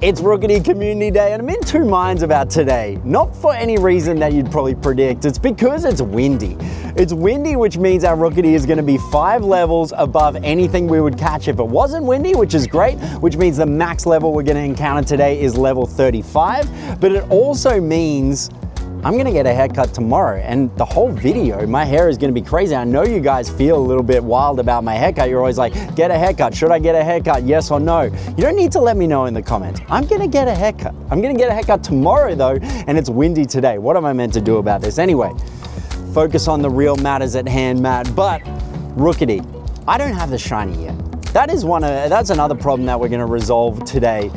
It's Rookidee Community Day and I'm in two minds about today. Not for any reason that you'd probably predict, it's because it's windy. It's windy, which means our Rookidee is going to be 5 levels above anything we would catch if it wasn't windy, which is great, which means the max level we're going to encounter today is level 35. But it also means I'm gonna get a haircut tomorrow, and the whole video, my hair is gonna be crazy. I know you guys feel a little bit wild about my haircut. You're always like, get a haircut. Should I get a haircut? Yes or no? You don't need to let me know in the comments. I'm gonna get a haircut. I'm gonna get a haircut tomorrow though, and it's windy today. What am I meant to do about this? Anyway, focus on the real matters at hand, Matt. But Rookidee, I don't have the shiny yet. That's another problem that we're going to resolve today,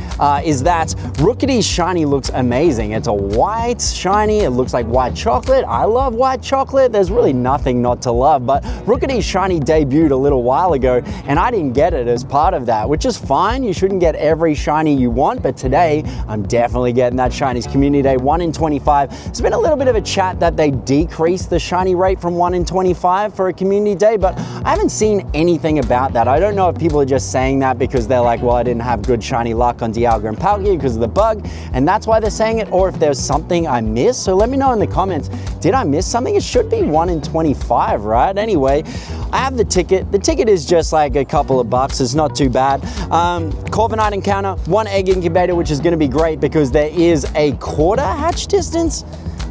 is that Rookidee's shiny looks amazing. It's a white shiny, it looks like white chocolate. I love white chocolate. There's really nothing not to love, but Rookidee's shiny debuted a little while ago and I didn't get it as part of that, which is fine. You shouldn't get every shiny you want, but today I'm definitely getting that shinies. Community Day 1 in 25. There's been a little bit of a chat that they decreased the shiny rate from 1 in 25 for a community day, but I haven't seen anything about that. I don't know if people are just saying that because they're like, well, I didn't have good shiny luck on Dialga and Palkia because of the bug, and that's why they're saying it, or if there's something I missed. So let me know in the comments, did I miss something? It should be 1 in 25, right? Anyway, I have the ticket. The ticket is just like a couple of bucks. It's not too bad. Corviknight encounter, 1 egg incubator, which is going to be great because there is a quarter hatch distance,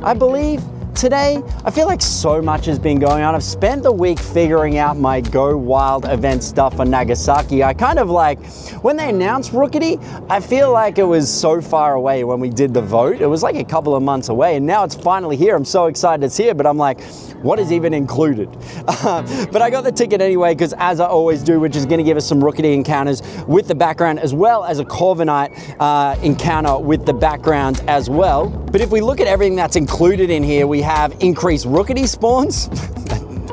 I believe. Today, I feel like so much has been going on. I've spent the week figuring out my Go Wild event stuff for Nagasaki. I kind of like, when they announced Rookidee, I feel like it was so far away when we did the vote. It was like a couple of months away and now it's finally here. I'm so excited it's here, but I'm like, what is even included? But I got the ticket anyway, because as I always do, which is going to give us some Rookidee encounters with the background, as well as a Corviknight encounter with the background as well. But if we look at everything that's included in here, we have increased Rookidee spawns,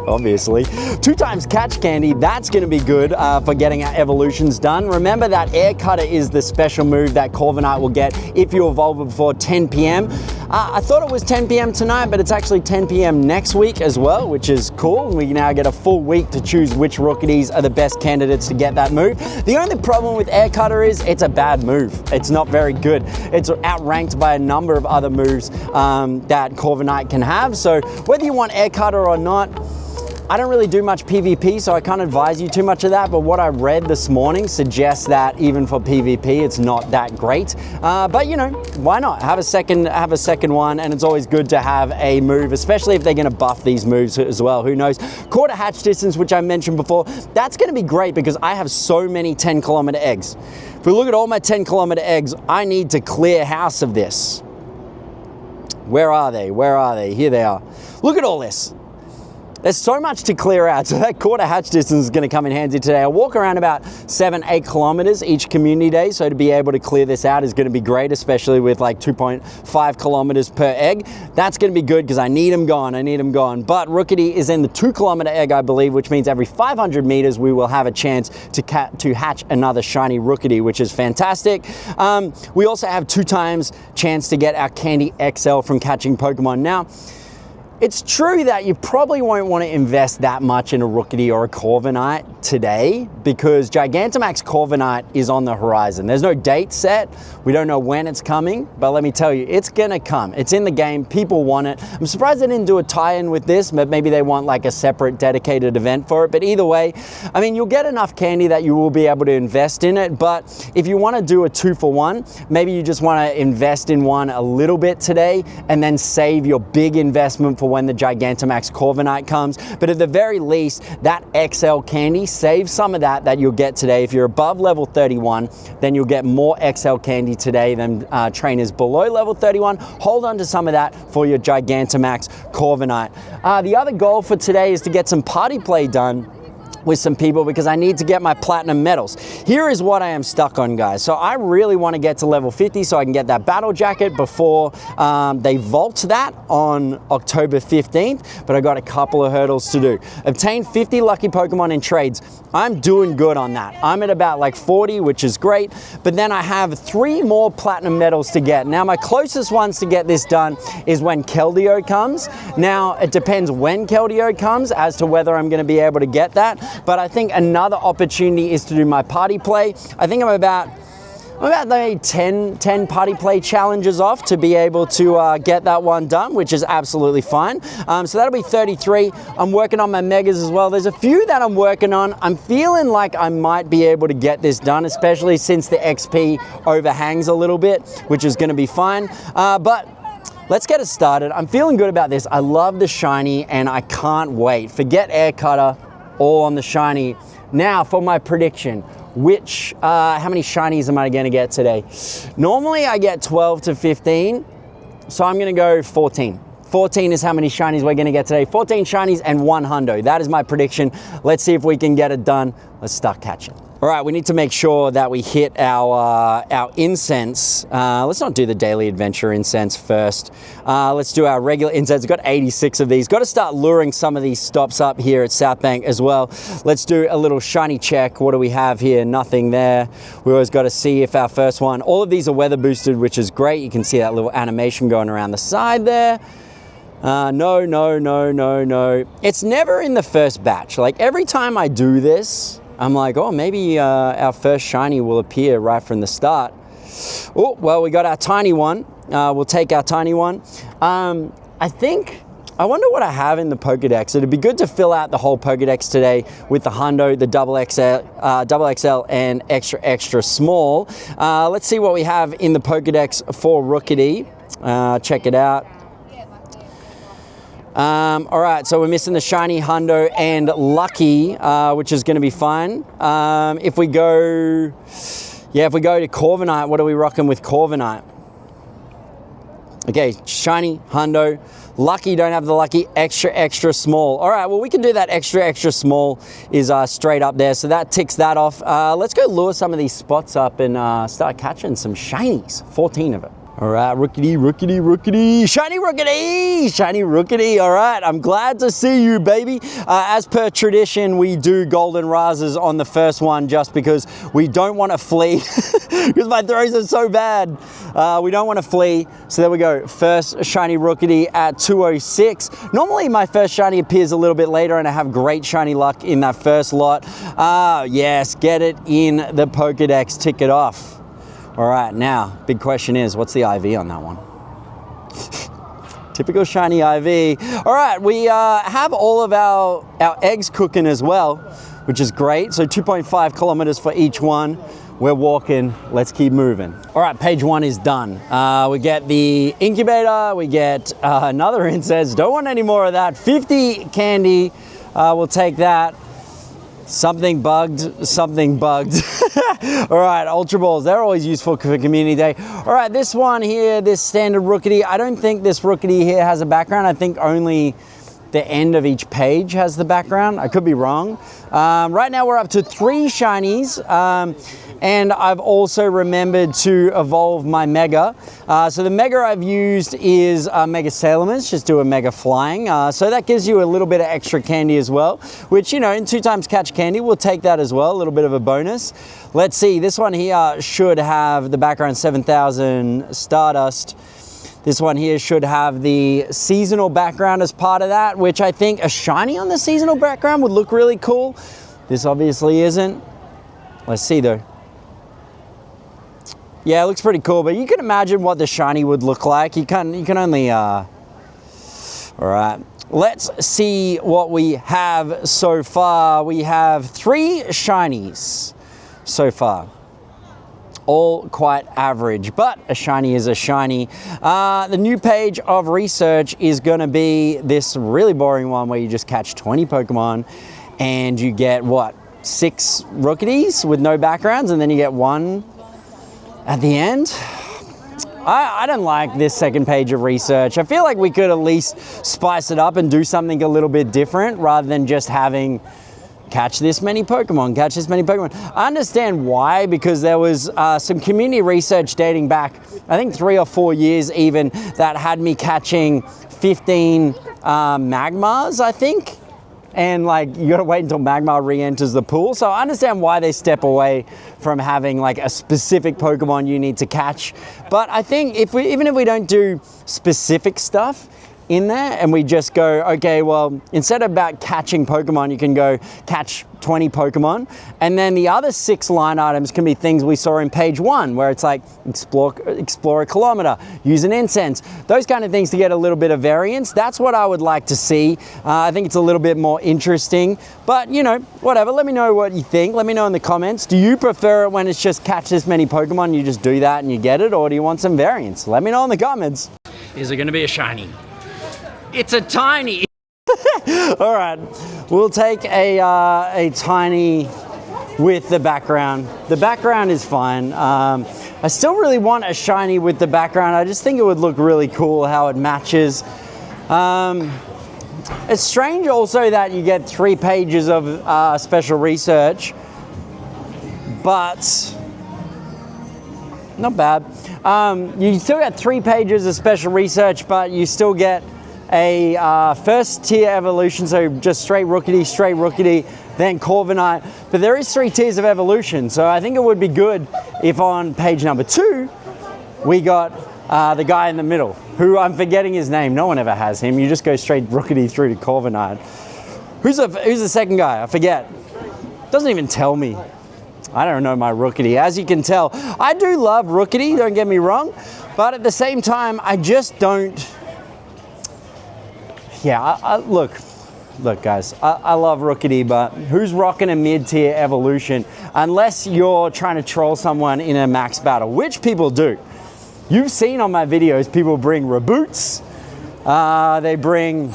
obviously. 2 times catch candy, that's going to be good for getting our evolutions done. Remember that air cutter is the special move that Corviknight will get if you evolve before 10 p.m. I thought it was 10 p.m. tonight, but it's actually 10 p.m. next week as well, which is cool. We now get a full week to choose which Rookidees are the best candidates to get that move. The only problem with air cutter is it's a bad move. It's not very good. It's outranked by a number of other moves that Corviknight can have. So whether you want air cutter or not, I don't really do much PvP, so I can't advise you too much of that, but what I read this morning suggests that even for PvP, it's not that great. But you know, why not? Have a second one, and it's always good to have a move, especially if they're gonna buff these moves as well, who knows? Quarter hatch distance, which I mentioned before, that's gonna be great because I have so many 10-kilometer eggs. If we look at all my 10-kilometer eggs, I need to clear house of this. Where are they? Where are they? Here they are. Look at all this. There's so much to clear out, so that quarter hatch distance is going to come in handy today. I walk around about 7-8 kilometers each community day, so to be able to clear this out is going to be great, especially with like 2.5 kilometers per egg. That's going to be good because I need them gone, But Rookidee is in the 2-kilometer egg, I believe, which means every 500 meters we will have a chance to hatch another shiny Rookidee, which is fantastic. We also have 2 times chance to get our Candy XL from catching Pokemon. Now, it's true that you probably won't want to invest that much in a Rookidee or a Corviknight today because Gigantamax Corviknight is on the horizon. There's no date set. We don't know when it's coming, but let me tell you, it's gonna come. It's in the game, people want it. I'm surprised they didn't do a tie-in with this, but maybe they want like a separate dedicated event for it. But either way, I mean, you'll get enough candy that you will be able to invest in it. But if you want to do a 2-for-1, maybe you just want to invest in one a little bit today and then save your big investment for when the Gigantamax Corviknight comes. But at the very least, that XL candy, save some of that you'll get today. If you're above level 31, then you'll get more XL candy today than trainers below level 31. Hold on to some of that for your Gigantamax Corviknight. The other goal for today is to get some party play done with some people because I need to get my platinum medals. Here is what I am stuck on, guys. So I really want to get to level 50 so I can get that battle jacket before they vault that on October 15th, but I got a couple of hurdles to do. Obtain 50 lucky Pokemon in trades. I'm doing good on that. I'm at about like 40, which is great, but then I have 3 more platinum medals to get. Now, my closest ones to get this done is when Keldeo comes. Now, it depends when Keldeo comes as to whether I'm going to be able to get that, but I think another opportunity is to do my party play. I think I'm about I'm about maybe 10 party play challenges off to be able to get that one done, which is absolutely fine. So that'll be 33. I'm working on my megas as well. There's a few that I'm working on. I'm feeling like I might be able to get this done, especially since the XP overhangs a little bit, which is going to be fine. But let's get it started. I'm feeling good about this. I love the shiny and I can't wait. Forget air cutter, all on the shiny. Now for my prediction. How many shinies am I going to get today? Normally I get 12 to 15, so I'm going to go 14. 14 is how many shinies we're going to get today. 14 shinies and 1 hundo. That is my prediction. Let's see if we can get it done. Let's start catching. All right, we need to make sure that we hit our incense. Let's not do the daily adventure incense first. Let's do our regular incense. We've got 86 of these. Got to start luring some of these stops up here at South Bank as well. Let's do a little shiny check. What do we have here? Nothing there. We always got to see if our first one, all of these are weather boosted, which is great. You can see that little animation going around the side there. No. It's never in the first batch. Like every time I do this, I'm like, oh, maybe our first shiny will appear right from the start. Oh, well, we got our tiny one. We'll take our tiny one. I wonder what I have in the Pokedex. It'd be good to fill out the whole Pokedex today with the hundo, the double XL and extra small. Let's see what we have in the Pokedex for Rookidee. Check it out. All right, so we're missing the shiny, hundo, and lucky, which is going to be fine. If we go to Corviknight, what are we rocking with Corviknight? Okay, shiny, hundo, lucky, don't have the lucky, extra small. All right, well, we can do that extra small is straight up there, so that ticks that off. Let's go lure some of these spots up and start catching some shinies, 14 of it. All right, Rookidee, shiny Rookidee. All right, I'm glad to see you, baby. As per tradition, we do golden rises on the first one just because we don't want to flee because my throws are so bad. We don't want to flee. So there we go. First shiny Rookidee at 206. Normally my first shiny appears a little bit later and I have great shiny luck in that first lot. Yes, get it in the Pokedex, tick it off. All right, now, big question is, what's the IV on that one? Typical shiny IV. All right, we have all of our eggs cooking as well, which is great. So 2.5 kilometers for each one. We're walking, let's keep moving. All right, page 1 is done. We get the incubator, we get another incense. Don't want any more of that. 50 candy, we'll take that. Something bugged. All right, Ultra Balls, they're always useful for Community Day. All right, this one here, this standard Rookidee, I don't think this Rookidee here has a background. I think only the end of each page has the background. I could be wrong. Right now we're up to 3 shinies. And I've also remembered to evolve my Mega. So the Mega I've used is Mega Sailormans, just do a Mega Flying. So that gives you a little bit of extra candy as well, which, you know, in 2 times catch candy, we'll take that as well, a little bit of a bonus. Let's see, this one here should have the background 7,000 Stardust. This one here should have the seasonal background as part of that, which I think a shiny on the seasonal background would look really cool. This obviously isn't. Let's see though. Yeah, it looks pretty cool, but you can imagine what the shiny would look like. You can only, all right. Let's see what we have so far. We have 3 shinies so far. All quite average, but a shiny is a shiny. The new page of research is gonna be this really boring one where you just catch 20 Pokemon and you get, what, 6 Rookidees with no backgrounds, and then you get 1 at the end. I don't like this second page of research. I feel like we could at least spice it up and do something a little bit different rather than just having catch this many Pokemon, catch this many Pokemon. I understand why, because there was some community research dating back, I think 3 or 4 years even, that had me catching 15 Magmars, I think. And like, you gotta wait until Magmar re-enters the pool. So I understand why they step away from having like a specific Pokemon you need to catch. But I think even if we don't do specific stuff, in there and we just go, okay, well, instead of about catching Pokemon, you can go catch 20 Pokemon. And then the other 6 line items can be things we saw in page 1, where it's like explore a kilometer, use an incense, those kind of things to get a little bit of variance. That's what I would like to see. I think it's a little bit more interesting, but you know, whatever. Let me know what you think. Let me know in the comments. Do you prefer it when it's just catch this many Pokemon, you just do that and you get it, or do you want some variance? Let me know in the comments. Is it gonna be a shiny? It's a tiny. All right, we'll take a tiny with the background. The background is fine. I still really want a shiny with the background. I just think it would look really cool how it matches. It's strange also that you get 3 pages of special research, but not bad. You still get 3 pages of special research, but you still get a first tier evolution, so just straight Rookidee, then Corviknight. But there is 3 tiers of evolution, so I think it would be good if on page number 2 we got the guy in the middle, who I'm forgetting his name. No one ever has him. You just go straight Rookidee through to Corviknight. Who's the second guy? I forget. Doesn't even tell me. I don't know my Rookidee. As you can tell, I do love Rookidee, don't get me wrong, but at the same time, I just don't. Yeah, look guys, I love Rookidee, but who's rocking a mid-tier evolution unless you're trying to troll someone in a max battle, which people do. You've seen on my videos, people bring reboots, they bring,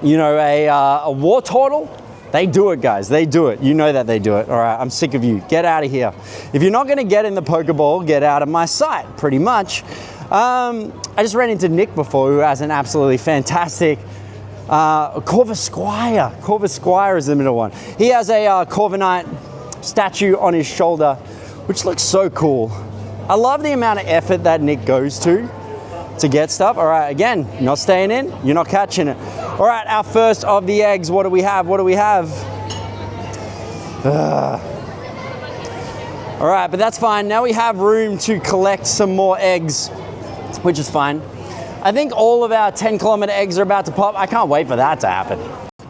you know, a war turtle. They do it, guys, they do it. You know that they do it. All right, I'm sick of you. Get out of here. If you're not gonna get in the Pokeball, get out of my sight, pretty much. I just ran into Nick before, who has an absolutely fantastic Corvisquire. Corvisquire is the middle one. He has a Corviknight statue on his shoulder, which looks so cool. I love the amount of effort that Nick goes to get stuff. All right, again, you're not staying in, you're not catching it. All right, our first of the eggs. What do we have? What do we have? All right, but that's fine. Now we have room to collect some more eggs, which is fine. I think all of our 10-kilometer eggs are about to pop. I can't wait for that to happen.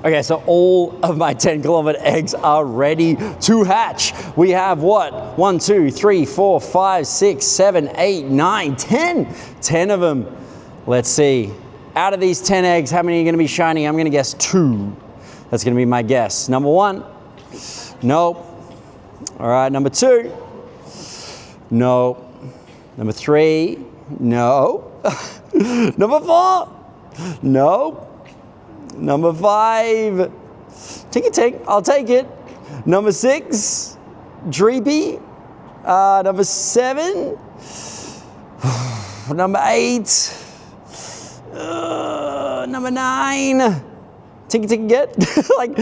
Okay, so all of my 10-kilometer eggs are ready to hatch. We have what? 1, 2, 3, 4, 5, 6, 7, 8, 9, 10. 10 of them. Let's see. Out of these 10 eggs, how many are gonna be shiny? I'm gonna guess 2. That's gonna be my guess. Number 1, nope. All right, number 2, nope. Number 3, no. Number 4, nope. Number 5, Tink-a-Tink, I'll take it. Number 6, Dreepy. Number 7, number 8, number 9, Tink-a-Tink get? Like,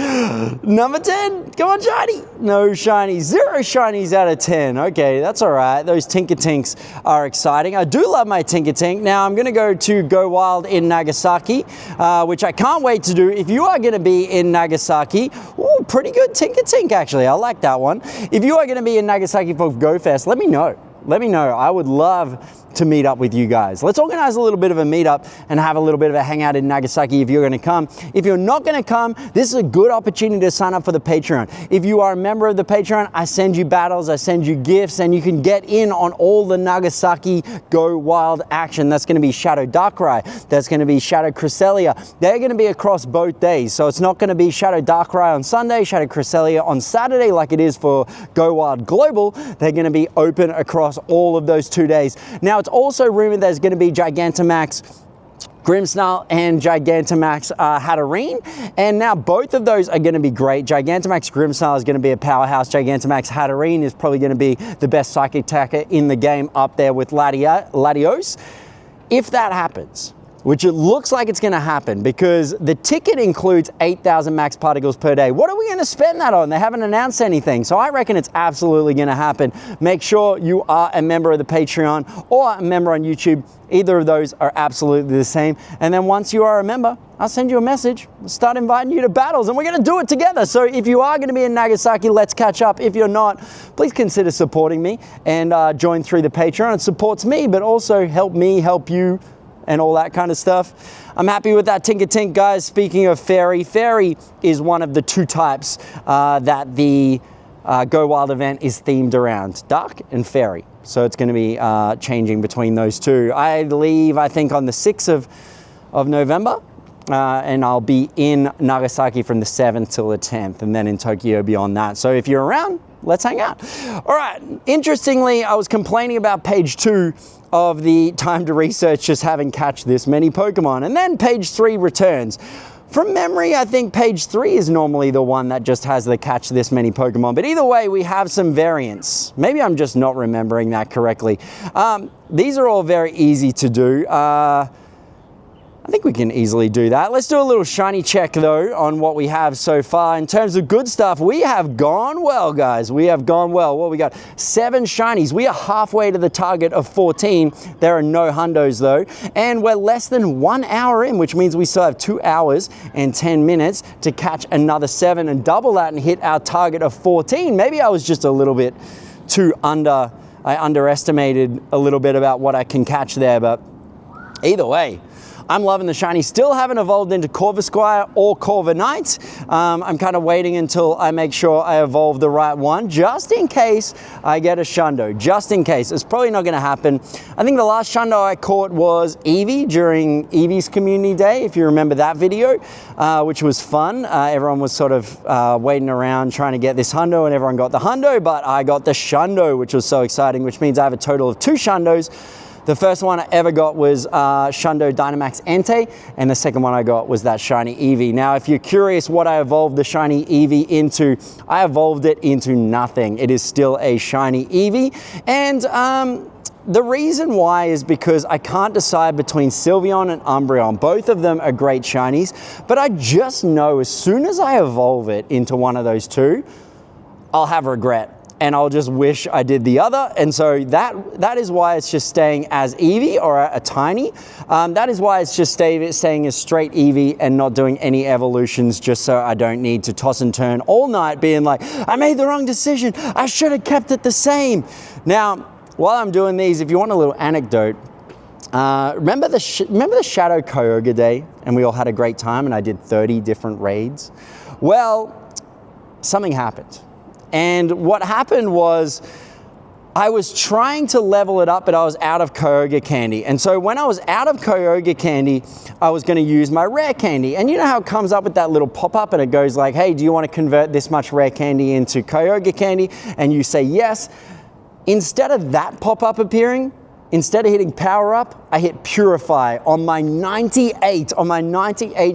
number 10, come on, shiny. No shinies, 0 shinies out of 10. Okay, that's all right. Those Tink-a-Tinks are exciting. I do love my Tink-a-Tink. Now I'm gonna go to Go Wild in Nagasaki, which I can't wait to do. If you are gonna be in Nagasaki, ooh, pretty good Tink-a-Tink actually. I like that one. If you are gonna be in Nagasaki for Go Fest, let me know. Let me know. I would love to meet up with you guys. Let's organize a little bit of a meetup and have a little bit of a hangout in Nagasaki if you're gonna come. If you're not gonna come, this is a good opportunity to sign up for the Patreon. If you are a member of the Patreon, I send you battles, I send you gifts, and you can get in on all the Nagasaki Go Wild action. That's gonna be Shadow Darkrai, that's gonna be Shadow Cresselia. They're gonna be across both days. So it's not gonna be Shadow Darkrai on Sunday, Shadow Cresselia on Saturday like it is for Go Wild Global. They're gonna be open across all of those 2 days. Now it's also rumored there's going to be Gigantamax Grimmsnarl and Gigantamax Hatterene, and now both of those are going to be great. Gigantamax Grimmsnarl is going to be a powerhouse. Gigantamax Hatterene is probably going to be the best psychic attacker in the game, up there with Latios. If that happens, which it looks like it's gonna happen because the ticket includes 8,000 max particles per day. What are we gonna spend that on? They haven't announced anything. So I reckon it's absolutely gonna happen. Make sure you are a member of the Patreon or a member on YouTube. Either of those are absolutely the same. And then once you are a member, I'll send you a message, start inviting you to battles, and we're gonna do it together. So if you are gonna be in Nagasaki, let's catch up. If you're not, please consider supporting me and join through the Patreon. It supports me, but also help me help you and all that kind of stuff. I'm happy with that Tinkertink, guys. Speaking of fairy, fairy is one of the 2 types that the Go Wild event is themed around, dark and fairy. So it's going to be changing between those 2. I leave, I think, on the 6th of November, and I'll be in Nagasaki from the 7th till the 10th, and then in Tokyo beyond that. So if you're around, let's hang out. All right, interestingly, I was complaining about page 2 of the time to research just having catch this many Pokemon, and then page 3 returns. From memory, I think page 3 is normally the one that just has the catch this many Pokemon, but either way, we have some variants. Maybe I'm just not remembering that correctly. These are all very easy to do. I think we can easily do that. Let's do a little shiny check though on what we have so far. In terms of good stuff, we have gone well, guys. We have gone well. What we got? 7 shinies. We are halfway to the target of 14. There are no hundos though. And we're less than 1 hour in, which means we still have 2 hours and 10 minutes to catch another 7 and double that and hit our target of 14. Maybe I was just a little bit too I underestimated a little bit about what I can catch there, but either way, I'm loving the shiny. Still haven't evolved into Corvisquire or Corviknight. I'm kind of waiting until I make sure I evolve the right one, just in case I get a Shundo, just in case. It's probably not gonna happen. I think the last Shundo I caught was Eevee during Eevee's Community Day, if you remember that video, which was fun. Everyone was sort of waiting around trying to get this Hundo, and everyone got the Hundo, but I got the Shundo, which was so exciting, which means I have a total of 2 Shundos. The first one I ever got was Shundo Dynamax Entei, and the second one I got was that shiny Eevee. Now, if you're curious what I evolved the shiny Eevee into, I evolved it into nothing. It is still a shiny Eevee, and the reason why is because I can't decide between Sylveon and Umbreon. Both of them are great shinies, but I just know as soon as I evolve it into one of those 2, I'll have regret. And I'll just wish I did the other. And so that is why it's just staying as Eevee or a tiny. That is why it's just staying as straight Eevee and not doing any evolutions, just so I don't need to toss and turn all night being like, I made the wrong decision. I should have kept it the same. Now, while I'm doing these, if you want a little anecdote, remember the Shadow Kyogre day, and we all had a great time and I did 30 different raids? Well, something happened. And what happened was I was trying to level it up, but I was out of Kyogre candy. And so when I was out of Kyogre candy, I was going to use my rare candy. And you know how it comes up with that little pop-up and it goes like, hey, do you want to convert this much rare candy into Kyogre candy? And you say yes. Instead of that pop-up appearing, instead of hitting power up, I hit purify on my 98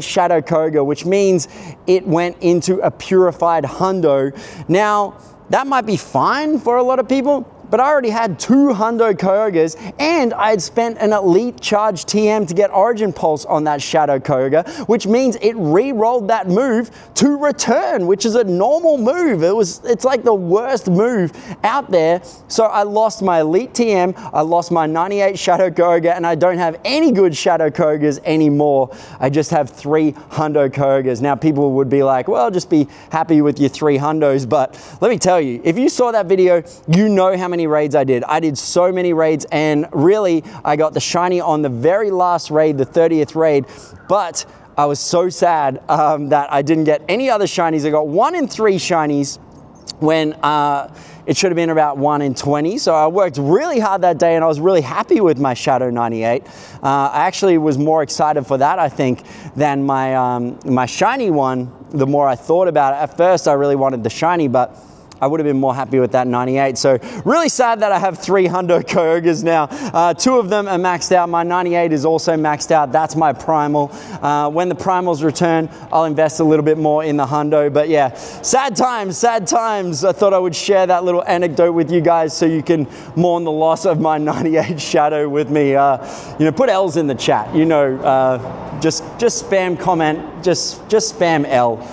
Shadow Kyogre, which means it went into a purified hundo. Now, that might be fine for a lot of people, but I already had 2 Hundo Kyogres, and I had spent an elite charge TM to get Origin Pulse on that Shadow Kyogre, which means it re-rolled that move to return, which is a normal move. It's like the worst move out there. So I lost my elite TM, I lost my 98 Shadow Kyogre, and I don't have any good Shadow Kyogres anymore. I just have 3 Hundo Kyogres. Now people would be like, well, just be happy with your 3 Hundos, but let me tell you, if you saw that video, you know how many raids I did. I did so many raids, and really I got the shiny on the very last raid, the 30th raid, but I was so sad that I didn't get any other shinies. I got 1 in 3 shinies when it should have been about 1 in 20. So I worked really hard that day and I was really happy with my Shadow 98. I actually was more excited for that, I think, than my shiny one. The more I thought about it, at first I really wanted the shiny, but I would have been more happy with that 98. So really sad that I have 3 Hundo Kyogres now. 2 of them are maxed out. My 98 is also maxed out. That's my primal. When the primals return, I'll invest a little bit more in the Hundo. But yeah, sad times, sad times. I thought I would share that little anecdote with you guys so you can mourn the loss of my 98 Shadow with me. Put L's in the chat. Just spam comment, just spam L.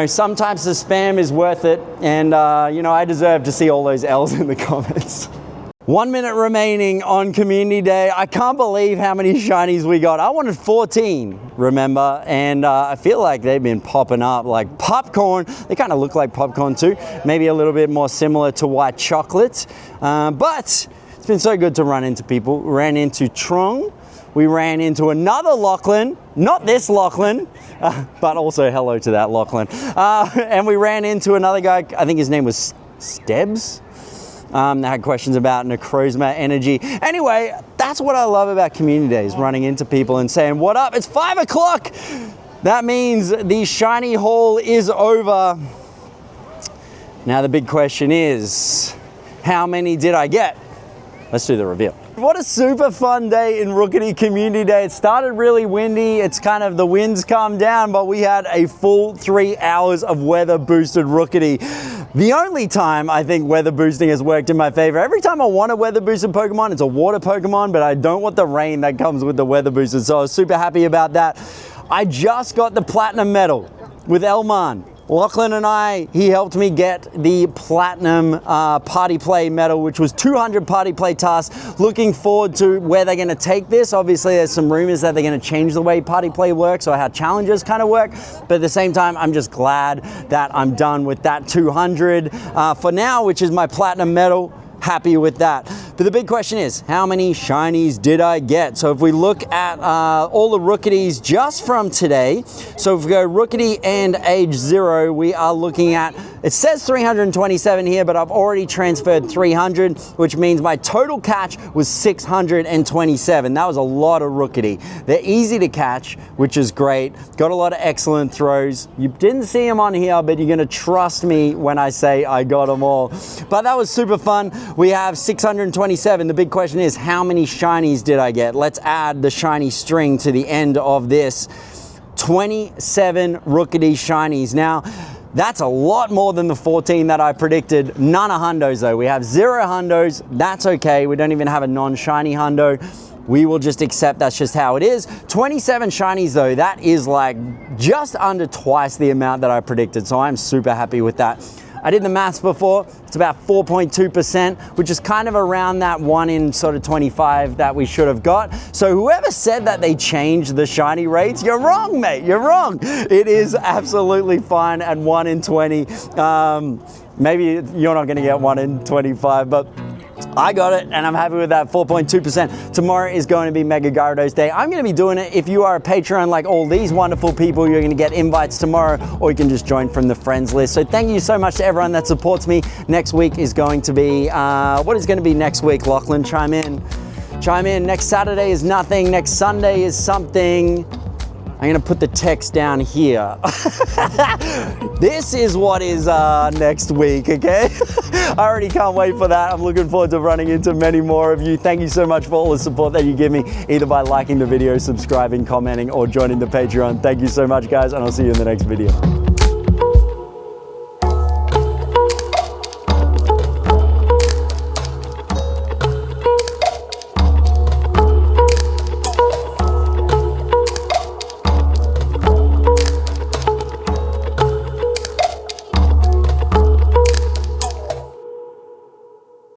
Sometimes the spam is worth it, and I deserve to see all those L's in the comments. 1 minute remaining on Community Day. I can't believe how many shinies we got. I wanted 14, remember? And I feel like they've been popping up like popcorn. They kind of look like popcorn too. Maybe a little bit more similar to white chocolate. But it's been so good to run into people. Ran into Trong, we ran into another Lachlan, not this Lachlan, but also hello to that Lachlan. And we ran into another guy, I think his name was Stebbs. They had questions about Necrozma energy. Anyway, that's what I love about community days, running into people and saying, what up? It's 5 o'clock. That means the shiny haul is over. Now the big question is, how many did I get? Let's do the reveal. What a super fun day in Rookidee Community Day. It started really windy. It's kind of, the winds calmed down, but we had a full 3 hours of weather boosted Rookidee. The only time I think weather boosting has worked in my favor. Every time I want a weather boosted Pokemon, it's a water Pokemon, but I don't want the rain that comes with the weather boosted. So I was super happy about that. I just got the platinum medal with Elman. Lachlan and I, he helped me get the platinum party play medal, which was 200 party play tasks. Looking forward to where they're gonna take this. Obviously, there's some rumors that they're gonna change the way party play works or how challenges kind of work. But at the same time, I'm just glad that I'm done with that 200 for now, which is my platinum medal. Happy with that. But the big question is, how many shinies did I get? So if we look at all the Rookidees just from today, so if we go Rookidee and age 0, we are looking at, it says 327 here, but I've already transferred 300, which means my total catch was 627. That was a lot of Rookidee. They're easy to catch, which is great. Got a lot of excellent throws. You didn't see them on here, but you're gonna trust me when I say I got them all. But that was super fun. We have 627. The big question is, how many shinies did I get? Let's add the shiny string to the end of this. 27 Rookidee shinies. Now, that's a lot more than the 14 that I predicted. None of hundos though. We have 0 hundos. That's okay. We don't even have a non-shiny hundo. We will just accept that's just how it is. 27 shinies though, that is like just under twice the amount that I predicted. So I'm super happy with that. I did the maths before, it's about 4.2%, which is kind of around that 1 in sort of 25 that we should have got. So whoever said that they changed the shiny rates, you're wrong, mate, you're wrong. It is absolutely fine at 1 in 20. Maybe you're not gonna get 1 in 25, but I got it and I'm happy with that, 4.2%. Tomorrow is going to be Mega Gyarados Day. I'm going to be doing it. If you are a Patreon like all these wonderful people, you're going to get invites tomorrow, or you can just join from the friends list. So thank you so much to everyone that supports me. Next week is going to be, what is going to be next week, Lachlan? Chime in. Chime in. Next Saturday is nothing. Next Sunday is something. I'm gonna put the text down here. This is what is next week, okay? I already can't wait for that. I'm looking forward to running into many more of you. Thank you so much for all the support that you give me, either by liking the video, subscribing, commenting, or joining the Patreon. Thank you so much, guys, and I'll see you in the next video.